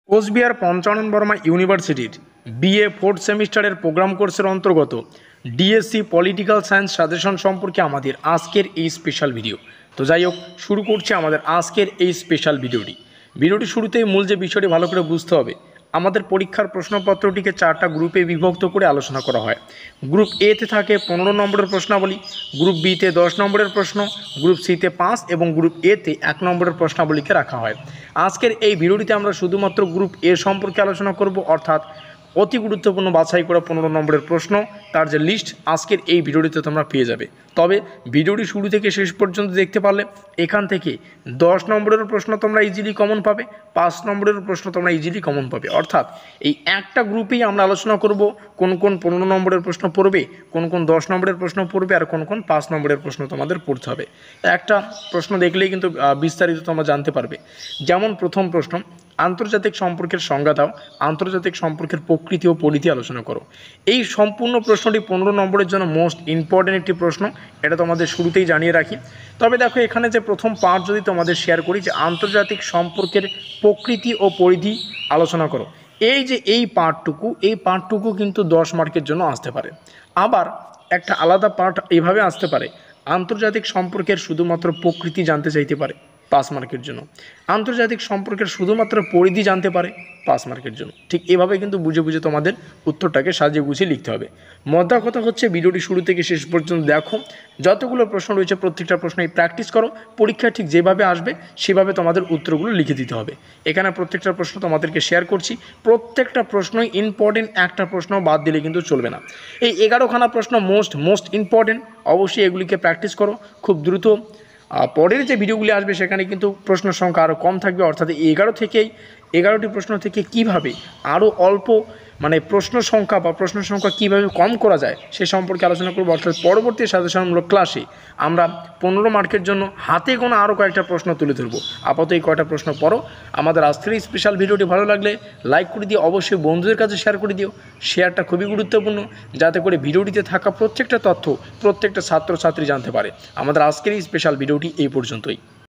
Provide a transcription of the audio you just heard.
কোচবিহার পঞ্চানন বর্মা ইউনিভার্সিটির BA fourth সেমিস্টারের programme কোর্সের অন্তর্গত ডিএসসি পলিটিক্যাল সায়েন্স সাজেশন সম্পর্কে আমাদের আজকের এই স্পেশাল ভিডিও। তো যাই হোক, শুরু করছি আমাদের আজকের এই স্পেশাল ভিডিওটি শুরুতেই মূল যে বিষয়টি ভালো করে বুঝতে হবে, আমাদের পরীক্ষার প্রশ্নপত্রটিকে 4টা গ্রুপে বিভক্ত করে আলোচনা করা হয়। গ্রুপ এতে থাকে 15 নম্বরের প্রশ্নাবলী, গ্রুপ বিতে 10 নম্বরের প্রশ্ন, গ্রুপ সিতে 5 এবং গ্রুপ এতে 1 নম্বরের প্রশ্নাবলীকে রাখা হয়। আজকের এই ভিডিওটিতে আমরা শুধুমাত্র গ্রুপ এ সম্পর্কে আলোচনা করব, অর্থাৎ অতি গুরুত্বপূর্ণ বাছাই করা 15 নম্বরের প্রশ্ন, তার যে লিস্ট আজকের এই ভিডিওটিতে তোমরা পেয়ে যাবে। তবে ভিডিওটি শুরু থেকে শেষ পর্যন্ত দেখতে পারলে এখান থেকে 10 নম্বরের প্রশ্ন তোমরা ইজিলি কমন পাবে, 5 নম্বরের প্রশ্ন তোমরা ইজিলি কমন পাবে। অর্থাৎ এই একটা গ্রুপেই আমরা আলোচনা করব কোন কোন 15 নম্বরের প্রশ্ন পড়বে, কোন কোন 10 নম্বরের প্রশ্ন পড়বে আর কোন কোন 5 নম্বরের প্রশ্ন তোমাদের পড়তে হবে। একটা প্রশ্ন দেখলেই কিন্তু বিস্তারিত তোমরা জানতে পারবে। যেমন প্রথম প্রশ্ন, আন্তর্জাতিক সম্পর্কের সংজ্ঞা দাও, আন্তর্জাতিক সম্পর্কের প্রকৃতি ও পরিধি আলোচনা করো। এই সম্পূর্ণ প্রশ্নটি 15 নম্বরের জন্য মোস্ট ইম্পর্টেন্ট একটি প্রশ্ন, এটা তোমাদের শুরুতেই জানিয়ে রাখি। তবে দেখো, এখানে যে প্রথম পার্ট যদি তোমাদের শেয়ার করি, যে আন্তর্জাতিক সম্পর্কের প্রকৃতি ও পরিধি আলোচনা করো, এই যে এই পার্টটুকু কিন্তু 10 মার্কের জন্য আসতে পারে। আবার একটা আলাদা পার্ট এইভাবে আসতে পারে, আন্তর্জাতিক সম্পর্কের শুধুমাত্র প্রকৃতি জানতে চাইতে পারে 5 মার্কের জন্য, আন্তর্জাতিক সম্পর্কের শুধুমাত্র পরিধি জানতে পারে 5 মার্কের জন্য। ঠিক এভাবে কিন্তু বুঝে বুঝে তোমাদের উত্তরটাকে সাজিয়ে গুছিয়ে লিখতে হবে। মজার কথা হচ্ছে, ভিডিওটি শুরু থেকে শেষ পর্যন্ত দেখো, যতগুলো প্রশ্ন রয়েছে প্রত্যেকটা প্রশ্নই প্র্যাকটিস করো, পরীক্ষা ঠিক যেভাবে আসবে সেভাবে তোমাদের উত্তরগুলো লিখে দিতে হবে। এখানে প্রত্যেকটা প্রশ্ন তোমাদেরকে শেয়ার করছি, প্রত্যেকটা প্রশ্নই ইম্পর্টেন্ট, একটা প্রশ্ন বাদ দিলে কিন্তু চলবে না। এই 11খানা প্রশ্ন মোস্ট ইম্পর্টেন্ট, অবশ্যই এগুলিকে প্র্যাকটিস করো খুব দ্রুত। পরের যে ভিডিওগুলি আসবে সেখানে কিন্তু প্রশ্ন সংখ্যা আরও কম থাকবে, অর্থাৎ 11টি প্রশ্ন থেকে কিভাবে আরও অল্প প্রশ্ন সংখ্যা কীভাবে কম করা যায় সে সম্পর্কে আলোচনা করব। অর্থাৎ পরবর্তী সাজেশনমূলক ক্লাসে আমরা 15 মার্কের জন্য হাতে গোনা আরও কয়েকটা প্রশ্ন তুলে ধরব। আপাতত এই কয়টা প্রশ্ন পড়ো। আমাদের আজকের এই স্পেশাল ভিডিওটি ভালো লাগলে লাইক করে দিও, অবশ্যই বন্ধুদের কাছে শেয়ার করে দিও। শেয়ারটা খুবই গুরুত্বপূর্ণ, যাতে করে ভিডিওটিতে থাকা প্রত্যেকটা তথ্য প্রত্যেকটা ছাত্রছাত্রী জানতে পারে। আমাদের আজকের এই স্পেশাল ভিডিওটি এই পর্যন্তই।